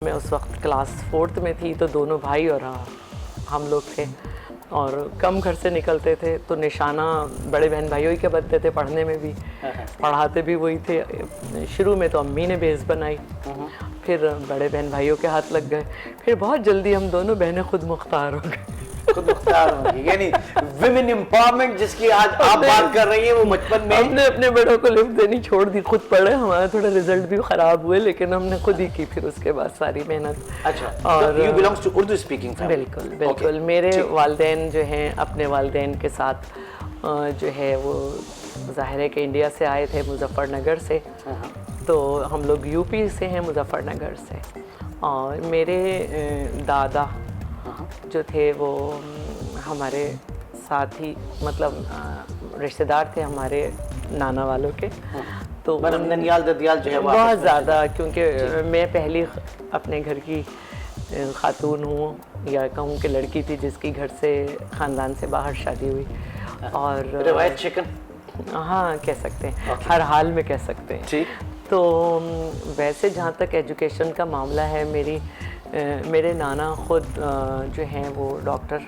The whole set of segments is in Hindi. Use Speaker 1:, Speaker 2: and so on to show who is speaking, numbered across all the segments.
Speaker 1: मैं उस वक्त क्लास 4th में थी, तो दोनों भाई और हम लोग थे और कम घर से निकलते थे, तो निशाना बड़े बहन भाइयों ही के बनते थे। पढ़ने में भी पढ़ाते भी वही थे। शुरू में तो अम्मी ने बेस बनाई, फिर बड़े बहन भाइयों के हाथ लग गए, फिर बहुत जल्दी हम दोनों बहनें खुद मुख्तार हो गए।
Speaker 2: खुद मुख्तार होंगी, यानी विमेन एम्पावरमेंट जिसकी आज आप बात कर रही हैं, वो बचपन में
Speaker 1: हमने अपने बड़ों को लिफ्ट देनी छोड़ दी, खुद पढ़े। हमारा थोड़ा रिजल्ट भी खराब हुए, लेकिन हमने खुद ही की फिर उसके बाद सारी मेहनत।
Speaker 2: अच्छा,
Speaker 1: और
Speaker 2: you belongs to Urdu speaking family?
Speaker 1: बिल्कुल बिल्कुल। मेरे वालिदैन जो हैं अपने वालिदैन के साथ जो है वो ज़ाहिर है कि इंडिया से आए थे, मुजफ्फरनगर से। तो हम लोग यूपी से हैं, मुजफ्फरनगर से। और मेरे दादा जो थे वो हमारे साथ ही, मतलब रिश्तेदार थे हमारे नाना वालों के। तो
Speaker 2: ननियाल ददियाल जो है
Speaker 1: बहुत ज़्यादा, क्योंकि मैं पहली अपने घर की खातून हूँ, या कहूँ कि लड़की थी जिसकी घर से ख़ानदान से बाहर शादी हुई। और
Speaker 2: रिवायत चिकन,
Speaker 1: हाँ कह सकते हैं, हर हाल में कह सकते हैं।
Speaker 2: ठीक।
Speaker 1: तो वैसे जहाँ तक एजुकेशन का मामला है, मेरे नाना ख़ुद जो हैं वो डॉक्टर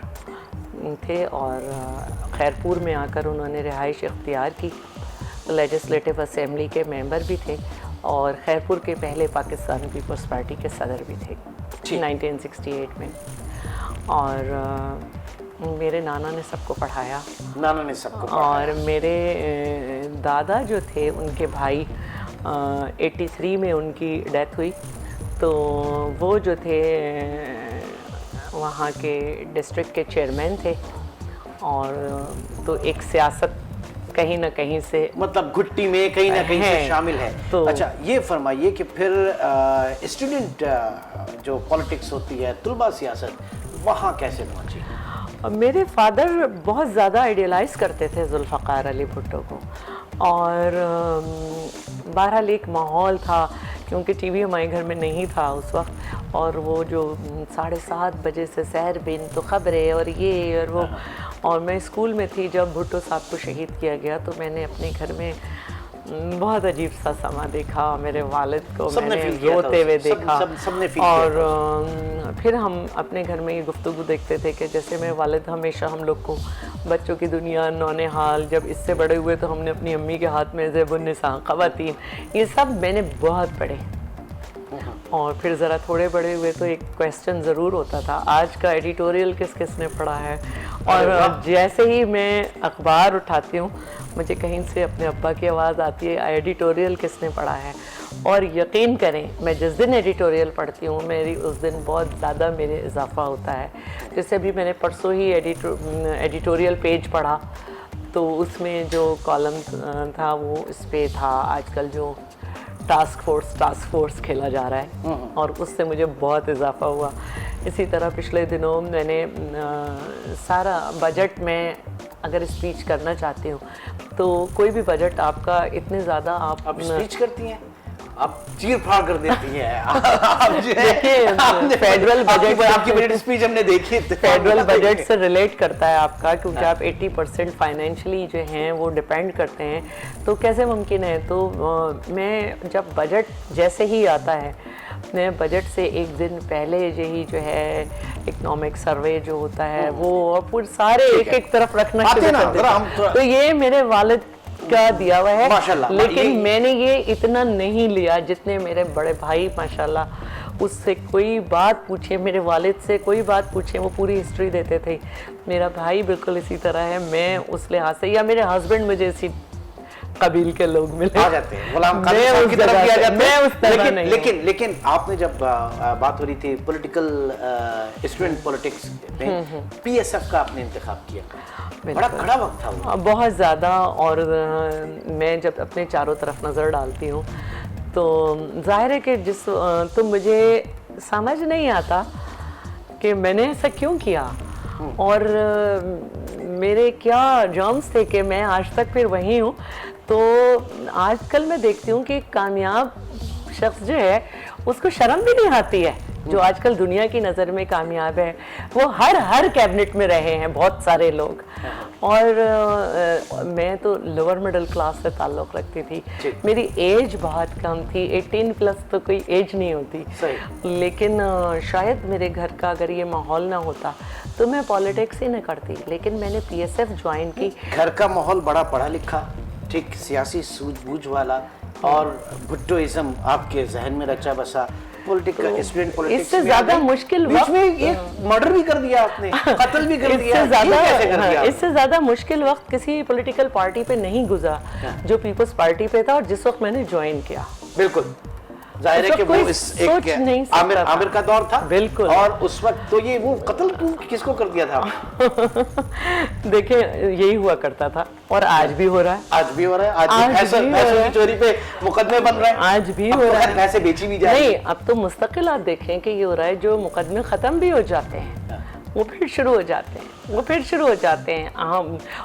Speaker 1: थे और खैरपुर में आकर उन्होंने रिहाइश इख्तियार की। लेजिस्लेटिव असेंबली के मेंबर भी थे और खैरपुर के पहले पाकिस्तान पीपल्स पार्टी के सदर भी थे 1968 में। और मेरे नाना ने सबको पढ़ाया।
Speaker 2: नाना ने सबको पढ़ाया।
Speaker 1: और मेरे दादा जो थे, उनके भाई 83 में उनकी डेथ हुई। तो वो जो थे वहाँ के डिस्ट्रिक्ट के चेयरमैन थे। और तो एक सियासत कहीं ना कहीं से,
Speaker 2: मतलब घुट्टी में कहीं ना कहीं से शामिल है।
Speaker 1: तो
Speaker 2: अच्छा, ये फरमाइए कि फिर स्टूडेंट जो पॉलिटिक्स होती है, तुलबा सियासत, वहाँ कैसे पहुँची?
Speaker 1: मेरे फादर बहुत ज़्यादा आइडियलाइज़ करते थे जुल्फ़कार अली भुट्टो को। और बहरहाल एक माहौल था, क्योंकि टीवी हमारे घर में नहीं था उस वक्त। और वो जो 7:30 बजे से सहर बिन तो ख़बरें और ये और वो। और मैं स्कूल में थी जब भुट्टो साहब को शहीद किया गया, तो मैंने अपने घर में बहुत अजीब सा समा देखा। मेरे वालिद को मैंने रोते हुए देखा। और फिर हम अपने घर में ये गुफ्तगू देखते थे कि जैसे मेरे वालिद हमेशा हम लोग को बच्चों की दुनिया, नौने हाल, जब इससे बड़े हुए तो हमने अपनी अम्मी के हाथ में ज़ेबुन्निसा, ख़वातीन, ये सब मैंने बहुत पढ़े। और फिर ज़रा थोड़े बड़े हुए तो एक क्वेश्चन ज़रूर होता था, आज का एडिटोरियल किस किस ने पढ़ा है। और जैसे ही मैं अखबार उठाती हूँ, मुझे कहीं से अपने अब्बा की आवाज़ आती है, एडिटोरियल किसने पढ़ा है। और यकीन करें, मैं जिस दिन एडिटोरियल पढ़ती हूँ, मेरी उस दिन बहुत ज़्यादा मेरे इजाफा होता है। जैसे अभी मैंने परसों ही एडिटोरियल पेज पढ़ा, तो उसमें जो कॉलम था वो इस पे था, आजकल जो टास्क फोर्स खेला जा रहा है, और उससे मुझे बहुत इजाफा हुआ। इसी तरह पिछले दिनों मैंने सारा बजट में अगर स्पीच करना चाहती हूँ, तो कोई भी बजट आपका इतने ज़्यादा आप
Speaker 2: स्पीच करती हैं, आप चीर फाड़ कर देती हैं।
Speaker 1: फेडरल बजट,
Speaker 2: आपकी बजट स्पीच हमने देखी,
Speaker 1: फेडरल बजट से रिलेट करता है आपका, क्योंकि आप 80% फाइनेंशियली जो हैं वो डिपेंड करते हैं। तो कैसे मुमकिन है? तो मैं जब बजट जैसे ही आता है, मैं बजट से एक दिन पहले यही जो है इकोनॉमिक सर्वे जो होता है वो पूरे सारे एक तरफ रखना शुरू कर देता हूं। तो ये मेरे वालिद का दिया हुआ है, लेकिन मैंने ये इतना नहीं लिया जितने मेरे बड़े भाई माशाल्लाह। उससे कोई बात पूछे, मेरे वालिद से कोई बात पूछे, वो पूरी हिस्ट्री देते थे। मेरा भाई बिल्कुल इसी तरह है, मैं उस लिहाज से, या मेरे हस्बैंड मुझे इसी कबील के लोग मिले
Speaker 2: आ जाते हैं, गुलाम कादिर साहब की तरफ किया जाता है।
Speaker 1: मैं उस तरह नहीं।
Speaker 2: लेकिन आपने जब बात हो रही थी पॉलिटिकल स्टूडेंट पॉलिटिक्स में, पीएसएफ का आपने इंतखाब किया, बड़ा कड़ा वक्त था वो।
Speaker 1: बहुत ज़्यादा। और मैं जब अपने चारों तरफ नज़र डालती हूँ, तो जाहिर है कि तो मुझे समझ नहीं आता कि मैंने ऐसा क्यों किया, और मेरे क्या जर्म्स थे कि मैं आज तक फिर वही हूँ। तो आजकल मैं देखती हूँ कि कामयाब शख्स जो है उसको शर्म भी नहीं आती है जो आजकल दुनिया की नज़र में कामयाब है, वो हर कैबिनेट में रहे हैं बहुत सारे लोग। और मैं तो लोअर मिडिल क्लास से ताल्लुक़ रखती थी, मेरी एज बहुत कम थी, 18 प्लस तो कोई एज नहीं होती। लेकिन शायद मेरे घर का अगर ये माहौल ना होता तो मैं पॉलिटिक्स ही न करती, लेकिन मैंने पीएसएफ ज्वाइन की।
Speaker 2: घर का माहौल बड़ा पढ़ा लिखा, ठीक सियासी सूझबूझ वाला, और भुट्टोइज्म आपके जहन में रचा बसा, पॉलिटिकल स्टूडेंट पॉलिटिक्स
Speaker 1: इससे ज्यादा मुश्किल
Speaker 2: वक्त में एक मर्डर भी कर दिया आपने, कत्ल भी कर दिया,
Speaker 1: इससे ज्यादा मुश्किल वक्त किसी पॉलिटिकल पार्टी पे नहीं गुजरा जो पीपल्स पार्टी पे था और जिस वक्त मैंने ज्वाइन किया।
Speaker 2: बिल्कुल जाहिर है कि वो एक आमिर का दौर था।
Speaker 1: बिल्कुल।
Speaker 2: और उस वक्त तो ये वो कत्ल किसको कर दिया था?
Speaker 1: देखिए यही हुआ करता था और आज भी हो रहा है।
Speaker 2: आज भी हो रहा है। आज पैसों की चोरी पे मुकदमे बन रहे हैं।
Speaker 1: आज भी हो रहा है।
Speaker 2: पैसे बेची भी जा रही
Speaker 1: नहीं, अब तो मुस्तकिल आप देखें कि ये हो रहा है, जो मुकदमे खत्म भी हो जाते हैं वो फिर शुरू हो जाते हैं,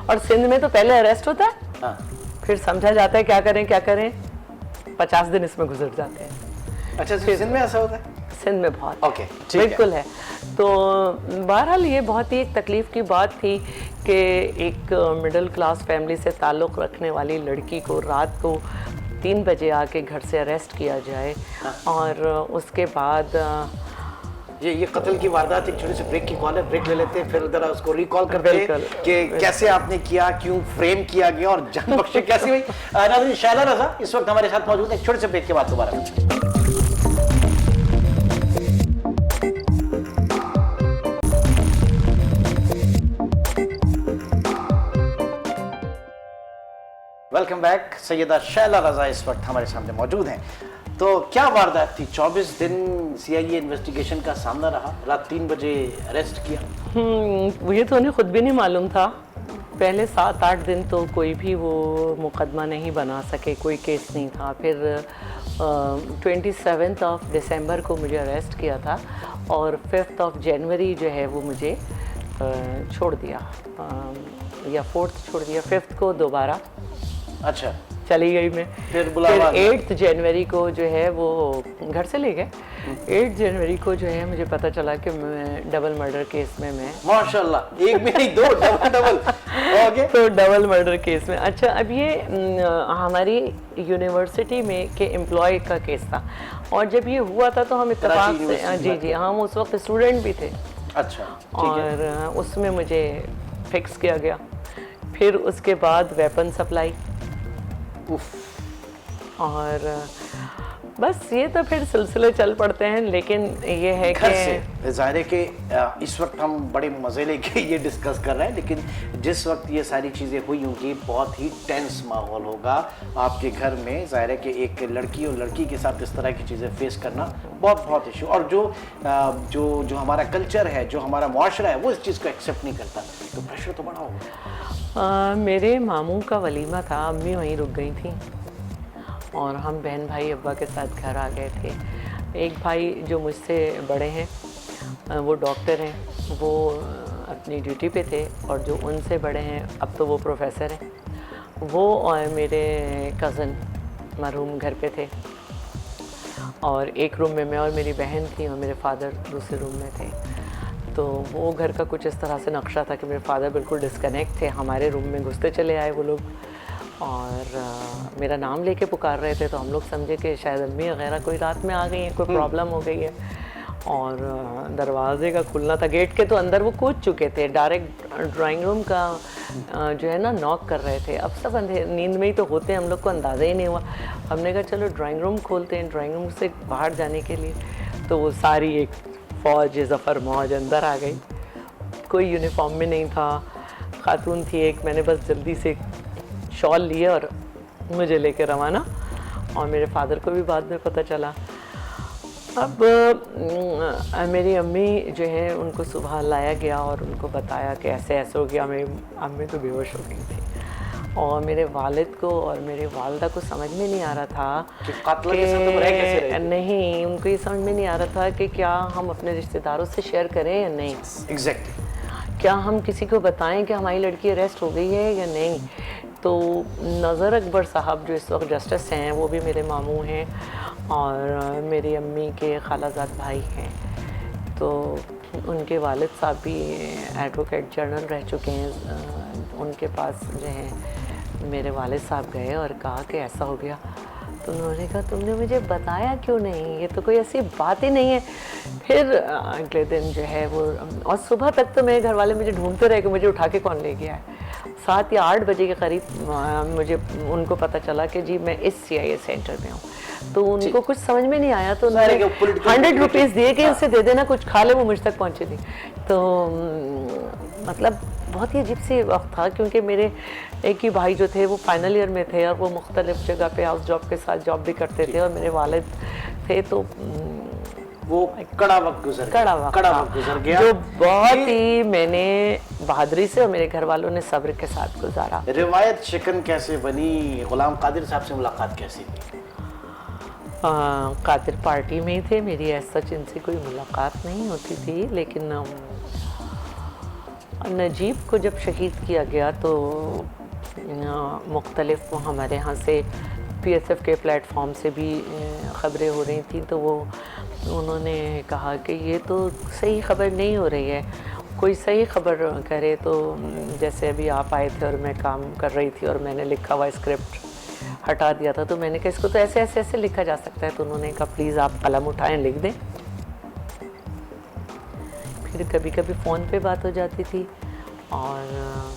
Speaker 1: और सिंध में तो पहले अरेस्ट होता है, फिर समझा जाता है क्या करें 50 दिन इसमें गुजर जाते हैं।
Speaker 2: अच्छा, सिंध में ऐसा होता है?
Speaker 1: सिंध में बहुत
Speaker 2: ओके,
Speaker 1: बिल्कुल है। तो बहरहाल ये बहुत ही एक तकलीफ की बात थी कि एक मिडिल क्लास फैमिली से ताल्लुक़ रखने वाली लड़की को रात को 3 बजे आके घर से अरेस्ट किया जाए। और उसके बाद
Speaker 2: ये कत्ल की वारदात। एक छोटे से ब्रेक की कॉल है, ब्रेक ले लेते हैं, फिर जरा उसको रिकॉल करते हैं कि कैसे आपने किया, क्यों फ्रेम किया गया और जान बख्शी कैसी हुई। नाज़रीन, शैला रज़ा इस वक्त हमारे साथ मौजूद है। एक छोटे से ब्रेक के बाद दोबारा। Welcome back. सैयदा शैला रज़ा इस वक्त हमारे सामने मौजूद हैं। तो क्या वारदात थी? 24 दिन सीआईए इन्वेस्टिगेशन का सामना रहा, रात 3 बजे अरेस्ट किया।
Speaker 1: ये तो उन्हें खुद भी नहीं मालूम था। पहले 7-8 दिन तो कोई भी वो मुकदमा नहीं बना सके, कोई केस नहीं था। फिर 27 दिसंबर को मुझे अरेस्ट किया था और 5 जनवरी जो है वो मुझे छोड़ दिया, या 4 छोड़ दिया, 5 को दोबारा
Speaker 2: अच्छा
Speaker 1: चली गई मैं। फिर 8 जनवरी को जो है वो घर से ले गए। 8 जनवरी को जो है मुझे पता चला कि मैं डबल मर्डर केस में मैं,
Speaker 2: माशाल्लाह, एक भी नहीं, 2 डबल ओके।
Speaker 1: तो डबल मर्डर केस में। अच्छा, अब ये हमारी यूनिवर्सिटी में के एम्प्लॉय का केस था और जब ये हुआ था तो हम इत्तेफाक से, जी हम उस वक्त स्टूडेंट भी थे।
Speaker 2: अच्छा,
Speaker 1: और उसमें मुझे फिक्स किया गया। फिर उसके बाद वेपन सप्लाई, और बस ये तो फिर सिलसिले चल पड़ते हैं। लेकिन ये है कि
Speaker 2: ज़ाहिर है कि इस वक्त हम बड़े मज़े लेके ये डिस्कस कर रहे हैं, लेकिन जिस वक्त ये सारी चीज़ें हुई होंगी बहुत ही टेंस माहौल होगा आपके घर में। ज़ाहिर है कि एक लड़की और लड़की के साथ इस तरह की चीज़ें फेस करना बहुत इशू, और जो हमारा कल्चर है, जो हमारा मुआशरा है, वो इस चीज़ को एक्सेप्ट नहीं करता, तो प्रेशर तो बड़ा होगा।
Speaker 1: मेरे मामू का वलीमा था, अम्मी वहीं रुक गई थी और हम बहन भाई अब्बा के साथ घर आ गए थे। एक भाई जो मुझसे बड़े हैं वो डॉक्टर हैं, वो अपनी ड्यूटी पे थे, और जो उनसे बड़े हैं अब तो वो प्रोफेसर हैं, वो और मेरे कज़न मरहूम घर पे थे। और एक रूम में मैं और मेरी बहन थी और मेरे फादर दूसरे रूम में थे। तो वो घर का कुछ इस तरह से नक्शा था कि मेरे फादर बिल्कुल डिस्कनेक्ट थे, हमारे रूम में घुसते चले आए वो लोग और मेरा नाम लेके पुकार रहे थे। तो हम लोग समझे कि शायद अम्मी वगैरह कोई रात में आ गई है, कोई प्रॉब्लम हो गई है। और दरवाजे का खुलना था, गेट के तो अंदर वो कूद चुके थे, डायरेक्ट ड्राइंग रूम का जो है ना नॉक कर रहे थे। अब सब नींद में ही तो होते हैं, हम लोग को अंदाज़ा ही नहीं हुआ। हमने कहा चलो ड्राइंग रूम खोलते हैं, ड्राइंग रूम से बाहर जाने के लिए। तो वो सारी एक फ़ौज ज़फ़र मौज अंदर आ गई। कोई यूनिफॉर्म में नहीं था, खातून थी एक। मैंने बस जल्दी से शॉल लिए और मुझे लेके रवाना, और मेरे फादर को भी बाद में पता चला। अब मेरी अम्मी जो है उनको सुबह लाया गया और उनको बताया कि ऐसे ऐसे हो गया। मेरी अम्मी तो बेहोश हो गई थी और मेरे वालिद को और मेरे वालदा को समझ में नहीं आ रहा था
Speaker 2: कि कातिल के साथ हम रह कैसे रहे।
Speaker 1: नहीं, उनको ये समझ में नहीं आ रहा था कि क्या हम अपने रिश्तेदारों से शेयर करें या नहीं।
Speaker 2: एग्जैक्टली
Speaker 1: क्या हम किसी को बताएं कि हमारी लड़की अरेस्ट हो गई है या नहीं। तो नज़र अकबर साहब जो इस वक्त जस्टिस हैं, वो भी मेरे मामू हैं, और मेरी अम्मी के खालाजाद भाई हैं, तो उनके वालिद साहब भी एडवोकेट जनरल रह चुके हैं। उनके पास जो है मेरे वालिद साहब गए और कहा कि ऐसा हो गया, तो उन्होंने कहा तुमने मुझे बताया क्यों नहीं, ये तो कोई ऐसी बात ही नहीं है। फिर अगले दिन जो है वो, और सुबह तक तो मेरे घर वाले मुझे ढूंढते रहे कि मुझे उठा के कौन ले गया है। 7 या 8 बजे के करीब मुझे उनको पता चला कि जी मैं इस CIA सेंटर में हूँ। तो उनको कुछ समझ में नहीं आया, तो उन्होंने 100 रुपीज़ दिए कि उसे दे देना, कुछ खा ले, वो मुझ तक पहुँचे नहीं। तो मतलब बहुत ही अजीब सी वक्त था, क्योंकि मेरे एक ही भाई जो थे वो फाइनल ईयर में थे और वो मुख्तलिफ जगह पे हाउस जॉब के साथ जॉब भी करते थे, और मेरे वालिद थे, तो
Speaker 2: वो कड़ा वक्त गुजर गया,
Speaker 1: जो बहुत ही मैंने बहादुरी से और मेरे घर वालों ने सब्र के साथ गुजारा।
Speaker 2: रिवायत शिकन कैसे बनी? गुलाम कादिर साहब से मुलाकात कैसी थी?
Speaker 1: कादिर पार्टी में ही थे, मेरी ऐसा इनसे कोई मुलाकात नहीं होती थी, लेकिन नजीब को जब शहीद किया गया तो मुख्तलिफ हमारे यहाँ से PSF के प्लेटफॉर्म से भी ख़बरें हो रही थी, तो वो उन्होंने कहा कि ये तो सही ख़बर नहीं हो रही है, कोई सही ख़बर करे। तो जैसे अभी आप आए थे और मैं काम कर रही थी और मैंने लिखा हुआ स्क्रिप्ट हटा दिया था, तो मैंने कहा इसको तो ऐसे ऐसे ऐसे लिखा जा सकता है। तो उन्होंने कहा प्लीज़ आप कलम उठाएं, लिख दें। फिर कभी कभी फ़ोन पे बात हो जाती थी, और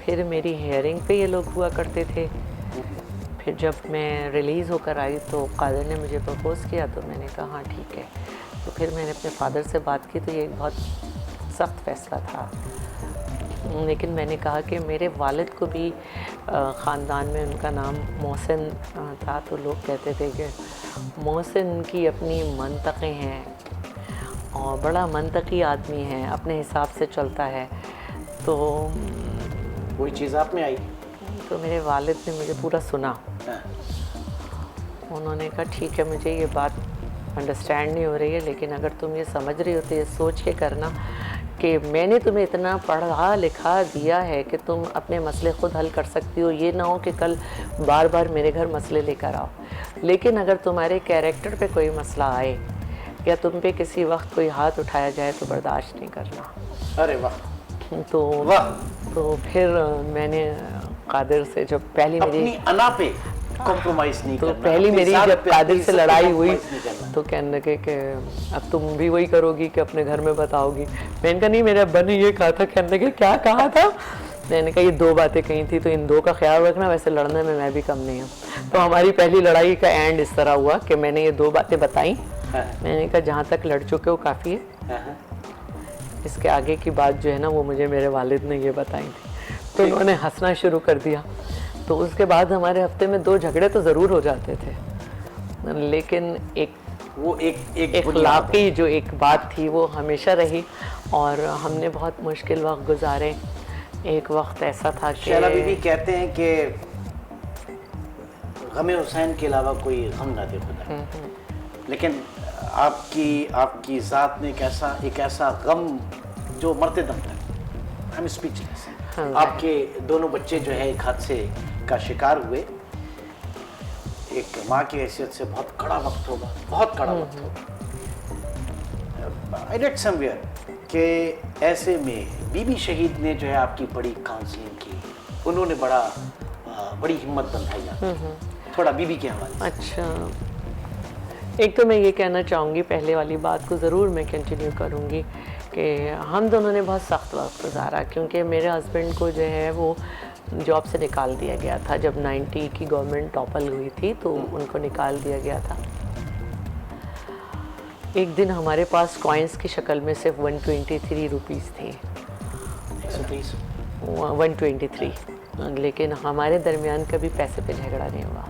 Speaker 1: फिर मेरी हेयरिंग पे ये लोग हुआ करते थे। फिर जब मैं रिलीज़ होकर आई तो कादिर ने मुझे प्रपोज़ किया, तो मैंने कहा हाँ ठीक है। तो फिर मैंने अपने फादर से बात की, तो ये एक बहुत सख्त फ़ैसला था, लेकिन मैंने कहा कि मेरे वालिद को भी ख़ानदान में उनका नाम मोहसिन था, तो लोग कहते थे कि मोहसिन की अपनी मंतक़ें हैं और बड़ा मंतकी आदमी है, अपने हिसाब से चलता है। तो
Speaker 2: कोई चीज़ आप में आई?
Speaker 1: तो मेरे वालिद ने मुझे पूरा सुना। उन्होंने कहा ठीक है, मुझे ये बात अंडरस्टैंड नहीं हो रही है, लेकिन अगर तुम ये समझ रही हो तो ये सोच के करना कि मैंने तुम्हें इतना पढ़ा लिखा दिया है कि तुम अपने मसले ख़ुद हल कर सकती हो, ये ना हो कि कल बार बार मेरे घर मसले लेकर आओ। लेकिन अगर तुम्हारे कैरेक्टर पे कोई मसला आए या तुम पे किसी वक्त कोई हाथ उठाया जाए तो बर्दाश्त नहीं करना।
Speaker 2: अरे वाह!
Speaker 1: तो फिर मैंने कादिर से जब पहली मेरी
Speaker 2: अना पे कॉम्प्रोमाइज़ नहीं
Speaker 1: तो
Speaker 2: करना,
Speaker 1: पहली मेरी जब कादिर से लड़ाई हुई तो कहने लगे कि अब तुम भी वही करोगी कि अपने घर में बताओगी। मैंने कहा नहीं, मेरे अब्बा ने ये कहा था। कहने लगे क्या कहा था? मैंने कहा ये 2 बातें कही थी, तो इन 2 का ख्याल रखना, वैसे लड़ने में मैं भी कम नहीं हूँ। तो हमारी पहली लड़ाई का एंड इस तरह हुआ कि मैंने ये 2 बातें बताई। मैंने कहा जहाँ तक लड़ चुके हो काफ़ी है, इसके आगे की बात जो है ना वो मुझे मेरे वालिद ने ये बताई थी। तो उन्होंने हंसना शुरू कर दिया। तो उसके बाद हमारे हफ्ते में 2 झगड़े तो ज़रूर हो जाते थे, लेकिन एक अखलाक़ी जो एक बात थी वो हमेशा रही, और हमने बहुत मुश्किल वक्त गुजारे। एक वक्त ऐसा था कि
Speaker 2: शैला बीबी कहते हैं कि गमे हुसैन के अलावा कोई गम ना दे खुदा, लेकिन आपकी ज़ात ने एक ऐसा गम जो मरते दम तक, हम स्पीचलेस हैं। आपके दोनों बच्चे जो है एक हादसे का शिकार हुए। एक माँ की हैसियत से बहुत कड़ा वक्त होगा, बहुत कड़ा वक्त होगा। आई रेड समवेयर कि ऐसे में बीबी शहीद ने जो है आपकी बड़ी काउंसलिंग की, उन्होंने बड़ी हिम्मत बंधाई। थोड़ा बीबी के हवाले।
Speaker 1: अच्छा, एक तो मैं ये कहना चाहूँगी, पहले वाली बात को ज़रूर मैं कंटिन्यू करूँगी कि हम दोनों ने बहुत सख्त वक्त गुजारा, क्योंकि मेरे हस्बैंड को जो है वो जॉब से निकाल दिया गया था। जब 90 की गवर्नमेंट टॉपल हुई थी तो उनको निकाल दिया गया था। एक दिन हमारे पास कॉइन्स की शक्ल में सिर्फ 123 रुपीज़ थी, 123, लेकिन हमारे दरमियान कभी पैसे पे झगड़ा नहीं हुआ।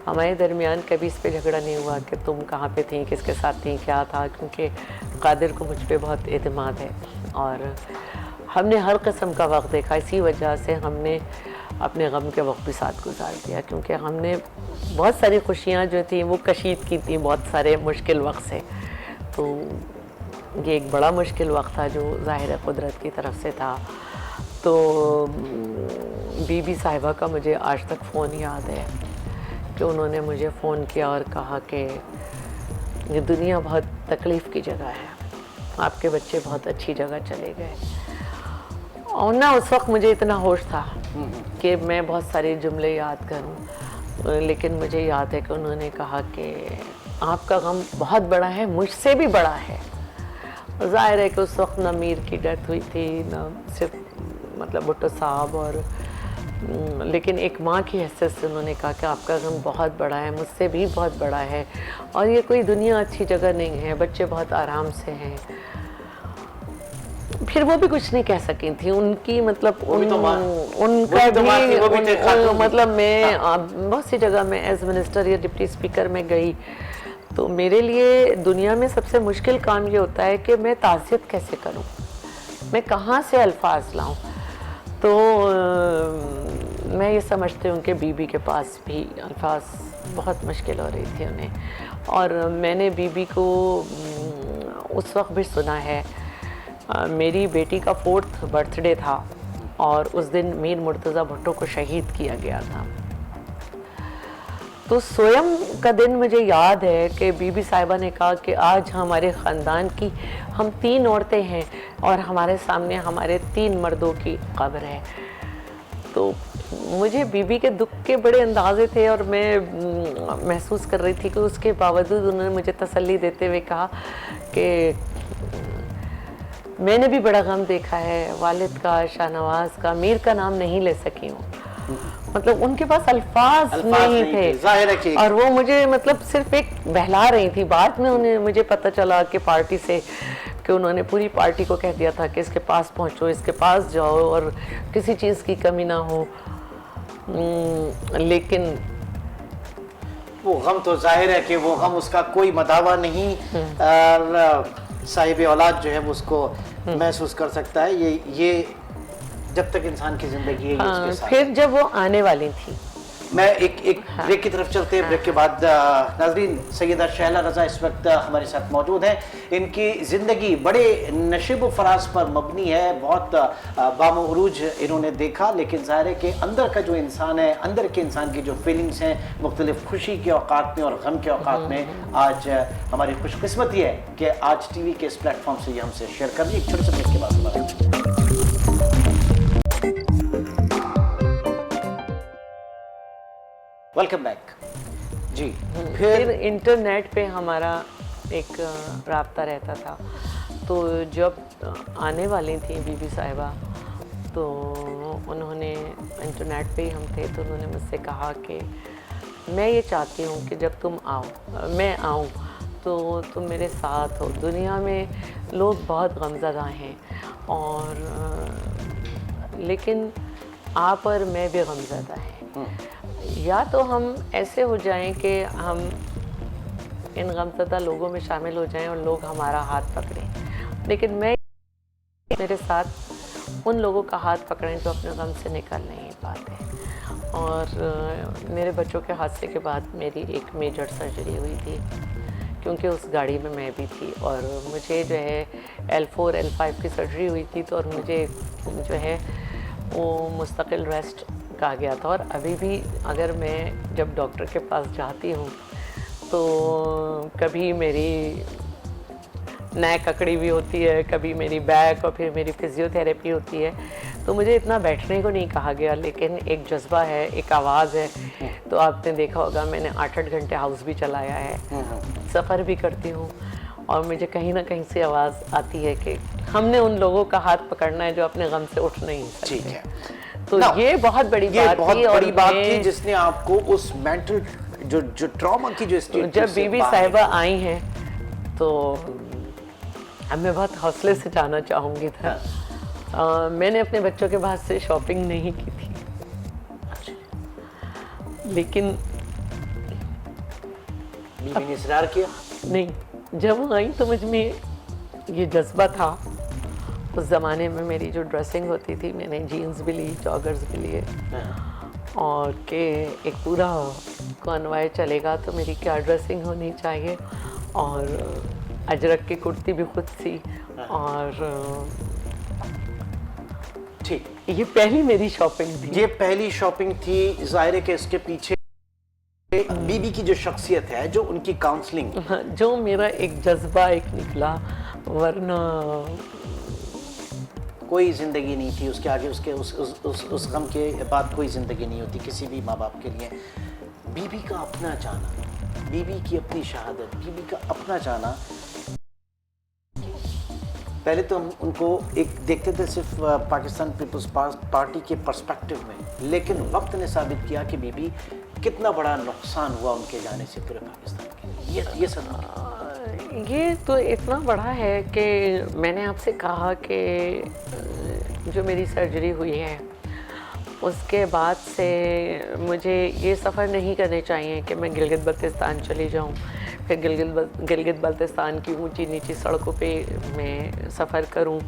Speaker 1: हमारे दरमियान कभी इस पे झगड़ा नहीं हुआ कि तुम कहाँ पे थी, किसके साथ थी, क्या था, क्योंकि कादिर को मुझ पे बहुत एतमाद है और हमने हर किस्म का वक्त देखा। इसी वजह से हमने अपने गम के वक्त भी साथ गुजार दिया, क्योंकि हमने बहुत सारी खुशियाँ जो थी वो कशीद की थी बहुत सारे मुश्किल वक्त से। तो ये एक बड़ा मुश्किल वक्त था जो ज़ाहिर कुदरत की तरफ से था। तो बीबी साहिबा का मुझे आज तक फ़ोन याद है कि उन्होंने मुझे फ़ोन किया और कहा कि ये दुनिया बहुत तकलीफ़ की जगह है, आपके बच्चे बहुत अच्छी जगह चले गए। और ना उस वक्त मुझे इतना होश था कि मैं बहुत सारे जुमले याद करूं, लेकिन मुझे याद है कि उन्होंने कहा कि आपका गम बहुत बड़ा है, मुझसे भी बड़ा है। ज़ाहिर है कि उस वक्त ना मीर की डेथ हुई थी, ना सिर्फ मतलब भुट्टो साहब, और लेकिन एक माँ की हैसियत से उन्होंने कहा कि आपका गम बहुत बड़ा है, मुझसे भी बहुत बड़ा है, और ये कोई दुनिया अच्छी जगह नहीं है, बच्चे बहुत आराम से हैं। फिर वो भी कुछ नहीं कह सकी थी, उनकी मतलब उनका भी मतलब मैं बहुत सी जगह में एज मिनिस्टर या डिप्टी स्पीकर में गई, तो मेरे लिए दुनिया में सबसे मुश्किल काम ये होता है कि मैं ताज़ियत कैसे करूं, मैं कहाँ से अल्फाज लाऊं। तो मैं ये समझती हूँ कि बीबी के पास भी अल्फाज बहुत मुश्किल हो रही थी उन्हें, और मैंने बीबी को उस वक्त भी सुना है। मेरी बेटी का 4th बर्थडे था और उस दिन मीर मुर्तज़ा भुट्टो को शहीद किया गया था। तो स्वयं का दिन मुझे याद है कि बीबी साहिबा ने कहा कि आज हमारे ख़ानदान की हम 3 औरतें हैं और हमारे सामने हमारे 3 मर्दों की कब्र है। तो मुझे बीबी के दुख के बड़े अंदाजे थे और मैं महसूस कर रही थी कि उसके बावजूद उन्होंने मुझे तसल्ली देते हुए कहा कि मैंने भी बड़ा गम देखा है, वालिद का, शाहनवाज का, मीर का नाम नहीं ले सकी हूँ। मतलब उनके पास अल्फाज नहीं थे और वो मुझे मतलब सिर्फ एक बहला रही थी। बाद में उन्हें मुझे पता चला कि पार्टी से कि उन्होंने पूरी पार्टी को कह दिया था कि इसके पास पहुँचो, इसके पास जाओ और किसी चीज़ की कमी ना हो। लेकिन
Speaker 2: वो गम तो जाहिर है कि वो गम उसका कोई मदावा नहीं, साहिब औलाद जो है वो उसको महसूस कर सकता है। ये जब तक इंसान की जिंदगी है उसके साथ।
Speaker 1: फिर जब वो आने वाली थी,
Speaker 2: मैं एक ब्रेक की तरफ चलते हैं। ब्रेक के बाद नाज़रीन, सैयदा शहला रज़ा इस वक्त हमारे साथ मौजूद हैं। इनकी ज़िंदगी बड़े नशीब व फराज पर मबनी है, बहुत बामरूज इन्होंने देखा, लेकिन ज़ाहिर है कि अंदर का जो इंसान है, अंदर के इंसान की जो फीलिंग्स हैं मुख्तलिफ खुशी के औकात में और गम के औकात में, आज हमारी खुशकिस्मती है कि आज TV के इस प्लेटफॉर्म से ये हमसे शेयर कर ली। एक छोटे से ब्रेक के बाद वेलकम बैक जी।
Speaker 1: फिर इंटरनेट पे हमारा एक राब्ता रहता था। तो जब आने वाली थी बीबी साहिबा, तो उन्होंने इंटरनेट पे ही हम थे, तो उन्होंने मुझसे कहा कि मैं ये चाहती हूँ कि जब तुम आओ, मैं आऊँ तो तुम मेरे साथ हो। दुनिया में लोग बहुत गमज़दा हैं और लेकिन आप और मैं भी गमज़दा हैं। या तो हम ऐसे हो जाएं कि हम इन गमज़दा लोगों में शामिल हो जाएं और लोग हमारा हाथ पकड़ें, लेकिन मैं मेरे साथ उन लोगों का हाथ पकड़ें जो अपने गम से निकल नहीं पाते। और मेरे बच्चों के हादसे के बाद मेरी एक मेजर सर्जरी हुई थी, क्योंकि उस गाड़ी में मैं भी थी और मुझे जो है L4 L5 की सर्जरी हुई थी। तो और मुझे जो है वो मुस्तकिल रेस्ट कहा गया था। और अभी भी अगर मैं जब डॉक्टर के पास जाती हूँ तो कभी मेरी नेक अकड़ी भी होती है, कभी मेरी बैक, और फिर मेरी फिजियोथेरेपी होती है। तो मुझे इतना बैठने को नहीं कहा गया, लेकिन एक जज्बा है, एक आवाज़ है। तो आपने देखा होगा मैंने 8-8 घंटे हाउस भी चलाया है, सफ़र भी करती हूँ, और मुझे कहीं ना कहीं से आवाज़ आती है कि हमने उन लोगों का हाथ पकड़ना है जो अपने गम से उठ नहीं सकते।
Speaker 2: ठीक है।
Speaker 1: तो ये बहुत बड़ी बात थी
Speaker 2: जिसने आपको उस मेंटल जो ट्रॉमा की जो स्टेट,
Speaker 1: जब बीबी साहिबा आई हैं तो अब मैं बहुत हौसले से जाना चाहूँगी था। मैंने अपने बच्चों के बाद से शॉपिंग नहीं की थी, लेकिन
Speaker 2: बीबी ने इसरार किया
Speaker 1: नहीं। जब वो आई तो मुझ में ये जज्बा था। उस ज़माने में मेरी जो ड्रेसिंग होती थी, मैंने जीन्स भी ली, जॉगर्स भी लिए, और कि एक पूरा कॉन्वॉय चलेगा तो मेरी क्या ड्रेसिंग होनी चाहिए। और अजरक की कुर्ती भी खुद सी। और
Speaker 2: ठीक,
Speaker 1: ये पहली मेरी शॉपिंग थी।
Speaker 2: ये पहली शॉपिंग थी। ज़ाहिर है कि इसके पीछे बीबी की जो शख्सियत है, जो उनकी काउंसलिंग,
Speaker 1: जो मेरा एक जज्बा एक निकला, वरना
Speaker 2: कोई ज़िंदगी नहीं थी उसके आगे, उसके उस गम के बाद कोई ज़िंदगी नहीं होती किसी भी माँ बाप के लिए। बीबी का अपना जाना, बीबी की अपनी शहादत, बीबी का अपना जाना, पहले तो हम उनको एक देखते थे सिर्फ पाकिस्तान पीपल्स पार्टी के पर्सपेक्टिव में, लेकिन वक्त ने साबित किया कि बीबी कितना बड़ा नुकसान हुआ उनके जाने से पूरे पाकिस्तान के लिए। ये सब
Speaker 1: ये तो इतना बड़ा है कि मैंने आपसे कहा कि जो मेरी सर्जरी हुई है उसके बाद से मुझे ये सफ़र नहीं करने चाहिए कि मैं गिलगित बल्तिस्तान चली जाऊँ, फिर गिलगित बल्तिस्तान की ऊंची नीची सड़कों पे मैं सफ़र करूं,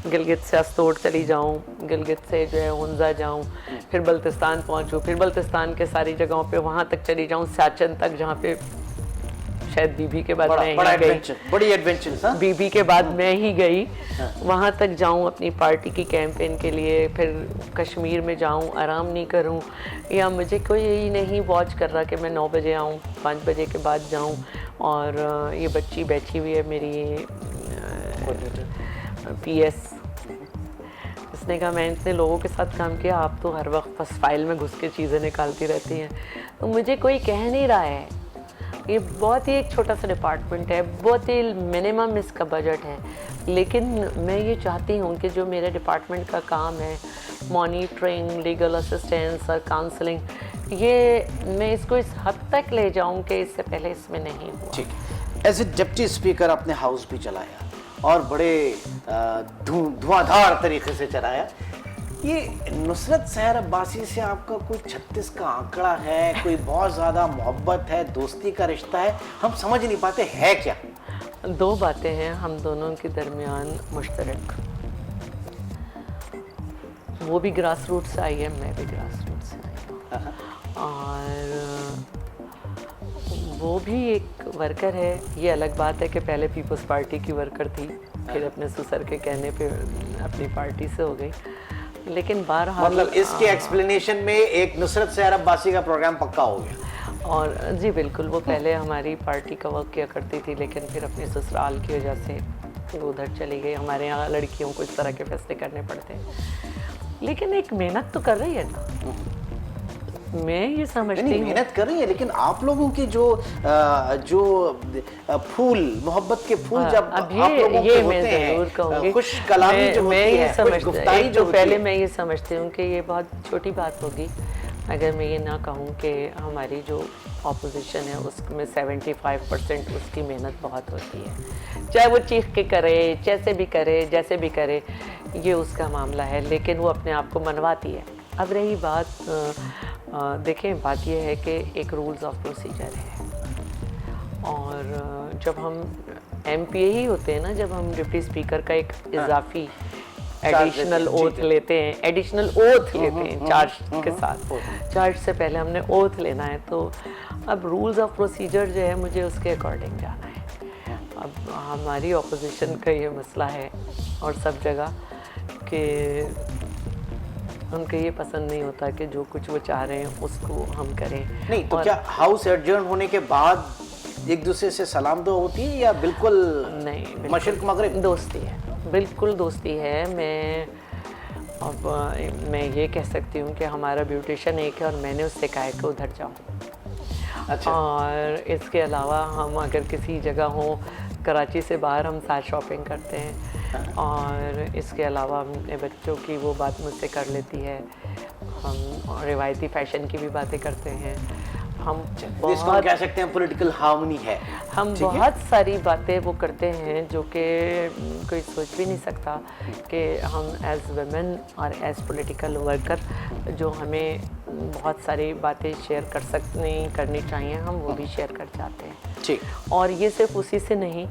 Speaker 1: गिलगित से अस्तोड़ चली जाऊं, गिलगित से जो है हुंजा जाऊं, फिर बल्तिस्तान पहुंचूं, फिर बल्तिस्तान के सारी जगहों पे वहां तक चली जाऊं, सियाचिन तक, जहां पे शायद बीबी के बाद मैं ही गई,
Speaker 2: बड़ी एडवेंचर,
Speaker 1: बीबी के बाद मैं ही गई, वहाँ तक जाऊँ अपनी पार्टी की कैंपेन के लिए, फिर कश्मीर में जाऊँ, आराम नहीं करूँ, या मुझे कोई यही नहीं वॉच कर रहा कि मैं 9 बजे आऊँ, 5 बजे के बाद जाऊँ। और ये बच्ची बैठी हुई है मेरी PS, उसने कहा मैं इतने लोगों के साथ काम किया, आप तो हर वक्त बस फाइल में घुस के चीज़ें निकालती रहती हैं, तो मुझे कोई कह नहीं रहा है। ये बहुत ही एक छोटा सा डिपार्टमेंट है, बहुत ही मिनिमम इसका बजट है, लेकिन मैं ये चाहती हूँ कि जो मेरे डिपार्टमेंट का काम है, मॉनिटरिंग, लीगल असिस्टेंस और काउंसलिंग, ये मैं इसको इस हद तक ले जाऊँ कि इससे पहले इसमें नहीं हुआ।
Speaker 2: ठीक है। एज ए डिप्टी स्पीकर आपने हाउस भी चलाया और बड़े धुआंधार तरीके से चलाया। ये नुसरत सहर अब्बासी से आपका कोई 36 का आंकड़ा है, कोई बहुत ज़्यादा मोहब्बत है, दोस्ती का रिश्ता है, हम समझ नहीं पाते है क्या?
Speaker 1: 2 बातें हैं हम दोनों के दरमियान मुश्तरक, वो भी ग्रास रूट से आई है, मैं भी ग्रास रूट से आई हूँ, और वो भी एक वर्कर है। ये अलग बात है कि पहले पीपल्स पार्टी की वर्कर थी, फिर अपने ससुर के कहने पे अपनी पार्टी से हो गई, लेकिन बहरहाल
Speaker 2: मतलब इसके एक्सप्लेनेशन में एक नुसरत सहर अब्बासी का प्रोग्राम पक्का हो गया।
Speaker 1: और जी बिल्कुल, वो पहले हमारी पार्टी का वर्क किया करती थी, लेकिन फिर अपने ससुराल की वजह से वो उधर चली गई। हमारे यहाँ लड़कियों को इस तरह के फैसले करने पड़ते हैं, लेकिन एक मेहनत तो कर रही है ना, मैं ये समझती हूँ
Speaker 2: मेहनत कर रही है, लेकिन आप लोगों के जो फूल, मोहब्बत के फूल जब
Speaker 1: अब
Speaker 2: आप लोगों के
Speaker 1: मैं
Speaker 2: होते
Speaker 1: जरूर
Speaker 2: हैं,
Speaker 1: कहूँगी,
Speaker 2: खुश कलामी जो होती है, खुश गुफ्तारी जो होती
Speaker 1: पहले
Speaker 2: है,
Speaker 1: मैं ये समझती हूँ कि ये बहुत छोटी बात होगी अगर मैं ये ना कहूँ कि हमारी जो ऑपोजिशन है उसमें 75% उसकी मेहनत बहुत होती है, चाहे वो चीख के करे, जैसे भी करे, ये उसका मामला है, लेकिन वो अपने आप को मनवाती है। अब रही बात, देखें, बात यह है कि एक रूल्स ऑफ प्रोसीजर है, और जब हम MPA ही होते हैं ना, जब हम डिप्टी स्पीकर का एक इजाफी एडिशनल ओथ लेते हैं चार्ज के साथ, चार्ज से पहले हमने ओथ लेना है, तो अब रूल्स ऑफ प्रोसीजर जो है मुझे उसके अकॉर्डिंग जाना है। अब हमारी ऑपोजिशन का ये मसला है और सब जगह कि उनको ये पसंद नहीं होता कि जो कुछ वो चाह रहे हैं उसको हम करें।
Speaker 2: नहीं तो क्या हाउस एडजर्न होने के बाद एक दूसरे से सलाम दो होती है या बिल्कुल
Speaker 1: नहीं,
Speaker 2: मशरिक मगरिब
Speaker 1: दोस्ती है, बिल्कुल दोस्ती है। मैं ये कह सकती हूँ कि हमारा ब्यूटिशियन एक है और मैंने उससे कहा है कि उधर जाओ।
Speaker 2: अच्छा।
Speaker 1: और इसके अलावा हम अगर किसी जगह हो, कराची से बाहर, हम साथ शॉपिंग करते हैं, और इसके अलावा अपने बच्चों की वो बात मुझसे कर लेती है, हम रिवायती फैशन की भी बातें करते हैं, हम
Speaker 2: बहुत कह सकते हैं पॉलिटिकल हार्मनी है,
Speaker 1: हम बहुत सारी बातें वो करते हैं जो कि कोई सोच भी नहीं सकता कि हम एज वुमेन और एज पॉलिटिकल वर्कर जो हमें बहुत सारी बातें शेयर करनी चाहिए, हम वो भी शेयर कर जाते हैं।
Speaker 2: ठीक।
Speaker 1: और ये सिर्फ उसी से नहीं,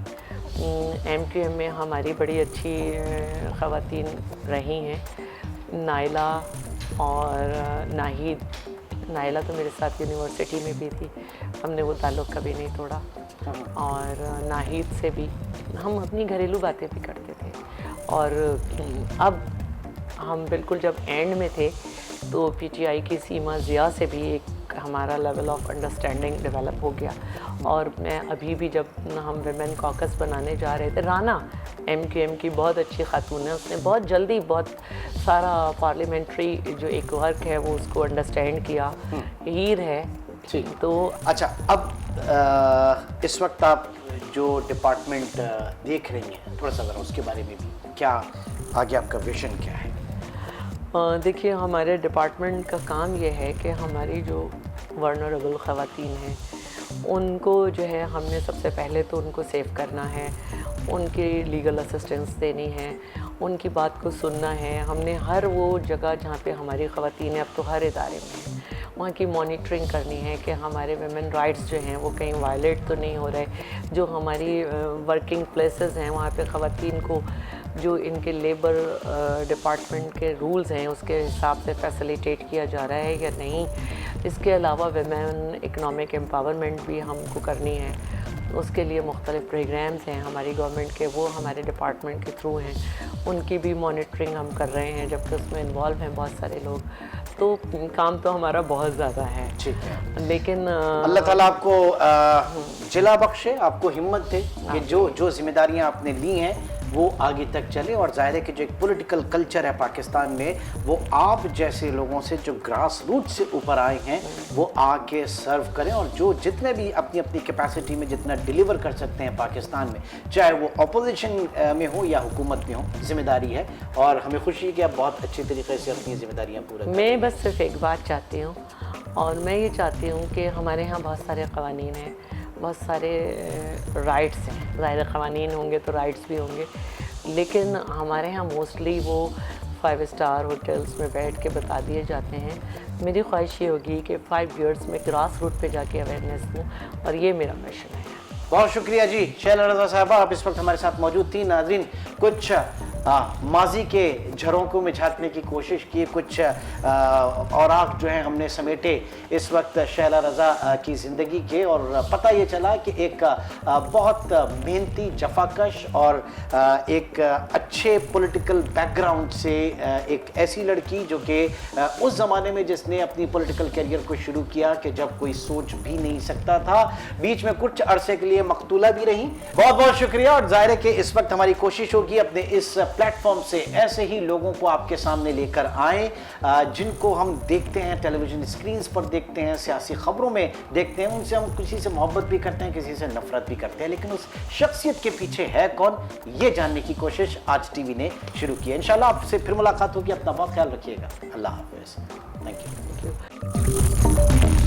Speaker 1: MQM में हमारी बड़ी अच्छी ख़वातीन रही हैं, नाइला और नाहिद। नाइला तो मेरे साथ यूनिवर्सिटी में भी थी, हमने वो ताल्लुक़ कभी नहीं तोड़ा, और नाहिद से भी हम अपनी घरेलू बातें भी करते थे। और अब हम बिल्कुल जब एंड में थे तो PTI की सीमा ज़िया से भी एक हमारा लेवल ऑफ अंडरस्टैंडिंग डेवलप हो गया। और मैं अभी भी जब हम विमेन कॉकस बनाने जा रहे थे, राना MQM की बहुत अच्छी खातून है, उसने बहुत जल्दी बहुत सारा पार्लियामेंट्री जो एक वर्क है वो उसको अंडरस्टैंड किया। हीर है
Speaker 2: ठीक।
Speaker 1: तो
Speaker 2: अच्छा, अब इस वक्त आप जो डिपार्टमेंट देख रही हैं, थोड़ा सा ज़रा उसके बारे में भी, क्या आगे आपका विजन क्या है?
Speaker 1: देखिए, हमारे डिपार्टमेंट का काम ये है कि हमारी जो वर्नरेबल ख़वातीन हैं उनको जो है हमने सबसे पहले तो उनको सेव करना है, उनकी लीगल असिस्टेंस देनी है, उनकी बात को सुनना है। हमने हर वो जगह जहाँ पे हमारी ख़वातीन हैं, अब तो हर इदारे में हैं, वहाँ की मॉनिटरिंग करनी है कि हमारे वुमेन राइट्स जो हैं वो कहीं वायलेट तो नहीं हो रहे। जो हमारी वर्किंग प्लेसेस हैं वहाँ पे ख़वातीन को जो इनके लेबर डिपार्टमेंट के रूल्स हैं उसके हिसाब से फैसिलिटेट किया जा रहा है या नहीं। इसके अलावा वुमेन इकनॉमिक एम्पावरमेंट भी हमको करनी है, उसके लिए मुख्तलिफ प्रोग्राम्स हैं हमारी गवर्नमेंट के, वो हमारे डिपार्टमेंट के थ्रू हैं, उनकी भी मॉनिटरिंग हम कर रहे हैं, जबकि उसमें इन्वॉल्व हैं बहुत सारे लोग। तो काम तो हमारा बहुत ज़्यादा है।
Speaker 2: ठीक है,
Speaker 1: लेकिन
Speaker 2: अल्लाह ताला आपको जिला बख्शे, आपको हिम्मत दे कि जो जिम्मेदारियां आपने ली हैं वो आगे तक चले। और जाहिर है कि जो एक पॉलिटिकल कल्चर है पाकिस्तान में, वो आप जैसे लोगों से जो ग्रास रूट से ऊपर आए हैं वो आके सर्व करें, और जो जितने भी अपनी अपनी कैपेसिटी में जितना डिलीवर कर सकते हैं पाकिस्तान में, चाहे वो अपोजिशन में हो या हुकूमत में हो, जिम्मेदारी है। और हमें खुशी है कि आप बहुत अच्छे तरीके से अपनी जिम्मेदारियाँ पूरा कर रही हैं।
Speaker 1: मैं बस सिर्फ एक बात चाहती हूँ, और मैं ये चाहती हूँ कि हमारे यहाँ बहुत सारे क़वानीन हैं, बहुत सारे राइट्स हैं। ज़ाहिर क़वानीन होंगे तो राइट्स भी होंगे, लेकिन हमारे यहाँ मोस्टली वो 5 स्टार होटल्स में बैठ के बता दिए जाते हैं। मेरी ख्वाहिश ये होगी कि 5 ईयर्स में ग्रास रूट पे जाके अवेयरनेस दूँ, और ये मेरा मिशन है।
Speaker 2: बहुत शुक्रिया जी शैला रज़ा साहबा, आप इस वक्त हमारे साथ मौजूद थी। नाज़रीन, कुछ माजी के झरोकों में झांकने की कोशिश की, कुछ औराक जो हैं हमने समेटे इस वक्त शैला रज़ा की ज़िंदगी के, और पता ये चला कि एक बहुत मेहनती, जफाकश और एक अच्छे पॉलिटिकल बैकग्राउंड से एक ऐसी लड़की जो कि उस ज़माने में जिसने अपनी पॉलिटिकल करियर को शुरू किया कि जब कोई सोच भी नहीं सकता था, बीच में कुछ अरसे के लिए मकतूला भी रही। बहुत बहुत शुक्रिया। और जाहिर है कि इस वक्त हमारी कोशिश होगी अपने इस प्लेटफॉर्म से ऐसे ही लोगों को आपके सामने लेकर आए, जिनको हम देखते हैं टेलीविजन स्क्रीन्स पर, देखते हैं सियासी खबरों में, देखते हैं, उनसे हम किसी से मोहब्बत भी करते हैं, किसी से नफरत भी करते हैं, लेकिन उस शख्सियत के पीछे है कौन, ये जानने की कोशिश आज टीवी ने शुरू की है। इंशाल्लाह आपसे फिर मुलाकात होगी। अपना बहुत ख्याल रखिएगा। अल्लाह हाफिज़। Thank you.